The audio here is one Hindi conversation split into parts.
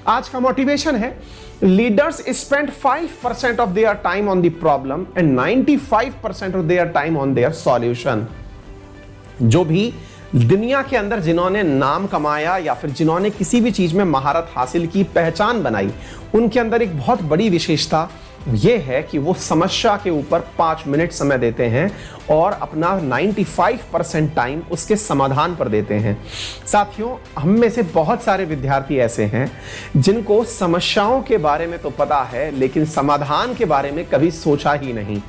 आज का मोटिवेशन है, leaders spend 5% of their time on the problem and 95% of their time on their solution. जो भी दुनिया के अंदर जिन्होंने नाम कमाया या फिर जिन्होंने किसी भी चीज में महारत हासिल की, पहचान बनाई, उनके अंदर एक बहुत बड़ी विशेषता यह है कि वो समस्या के ऊपर 5 मिनट समय देते हैं और अपना 95% टाइम उसके समाधान पर देते हैं। साथियों, हम में से बहुत सारे विद्यार्थी ऐसे हैं जिनको समस्याओं के बारे में तो पता है लेकिन समाधान के बारे में कभी सोचा ही नहीं।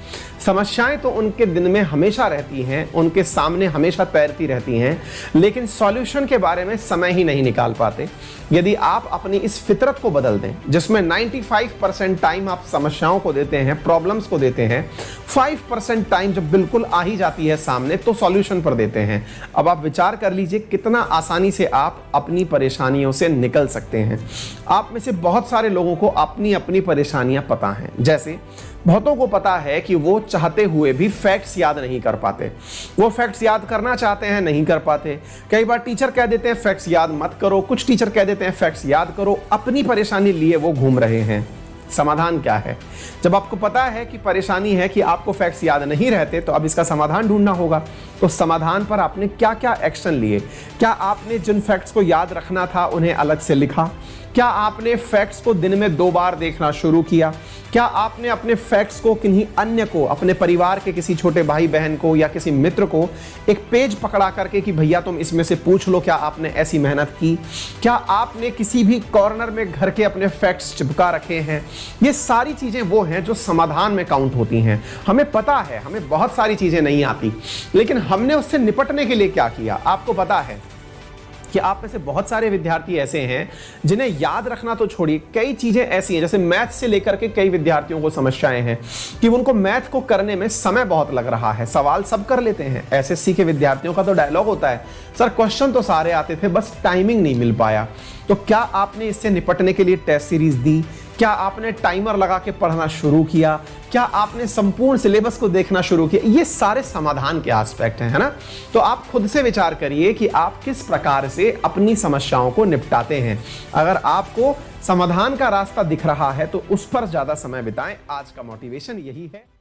समस्याएं तो उनके दिन में हमेशा रहती हैं, उनके सामने हमेशा तैरती रहती हैं, लेकिन सॉल्यूशन के बारे में समय ही नहीं निकाल पाते। यदि आप अपनी इस फितरत को बदल दें जिसमें 95% टाइम आप समस्याओं को देते हैं, प्रॉब्लम्स को देते हैं, 5% टाइम जब बिल्कुल आ ही जाती है सामने तो सॉल्यूशन पर देते हैं। अब आप विचार कर लीजिए कितना आसानी से आप अपनी परेशानियों से निकल सकते हैं। आप में से बहुत सारे लोगों को अपनी अपनी परेशानियां पता हैं। जैसे बहुतों को पता है कि वो चाहते हुए भी फैक्ट्स याद नहीं कर पाते, वो फैक्ट्स याद करना चाहते हैं, नहीं कर पाते। कई बार टीचर कह देते हैं फैक्ट्स याद मत करो, कुछ टीचर कह देते हैं फैक्ट्स याद करो। अपनी परेशानी लिए वो घूम रहे हैं। समाधान क्या है? जब आपको पता है कि परेशानी है कि आपको फैक्ट्स याद नहीं रहते, तो अब इसका समाधान ढूंढना होगा। तो समाधान पर आपने क्या क्या एक्शन लिए? क्या आपने जिन फैक्ट्स को याद रखना था उन्हें अलग से लिखा? क्या आपने फैक्ट्स को दिन में 2 बार देखना शुरू किया? क्या आपने अपने फैक्ट्स को किन्हीं अन्य को, अपने परिवार के किसी छोटे भाई बहन को या किसी मित्र को एक पेज पकड़ा करके कि भैया तुम इसमें से पूछ लो, क्या आपने ऐसी मेहनत की? क्या आपने किसी भी कॉर्नर में घर के अपने फैक्ट्स चिपका रखे हैं? ये सारी चीजें वो हैं जो समाधान में काउंट होती हैं। हमें पता है, हमें बहुत सारी चीजें नहीं आती, लेकिन हमने उससे निपटने के लिए क्या किया? आपको पता है कि आप में से बहुत सारे विद्यार्थी ऐसे हैं जिन्हें याद रखना तो छोड़िए, कई चीजें ऐसी हैं, जैसे मैथ से लेकर के कई विद्यार्थियों को समस्याएं हैं कि उनको मैथ को करने में समय बहुत लग रहा है। सवाल सब कर लेते हैं। एसएससी के विद्यार्थियों का तो डायलॉग होता है, सर क्वेश्चन तो सारे आते थे, बस टाइमिंग नहीं मिल पाया। तो क्या आपने इससे निपटने के लिए टेस्ट सीरीज दी? क्या आपने टाइमर लगा के पढ़ना शुरू किया? क्या आपने संपूर्ण सिलेबस को देखना शुरू किया? ये सारे समाधान के एस्पेक्ट हैं, है ना? तो आप खुद से विचार करिए कि आप किस प्रकार से अपनी समस्याओं को निपटाते हैं। अगर आपको समाधान का रास्ता दिख रहा है तो उस पर ज्यादा समय बिताएं। आज का मोटिवेशन यही है।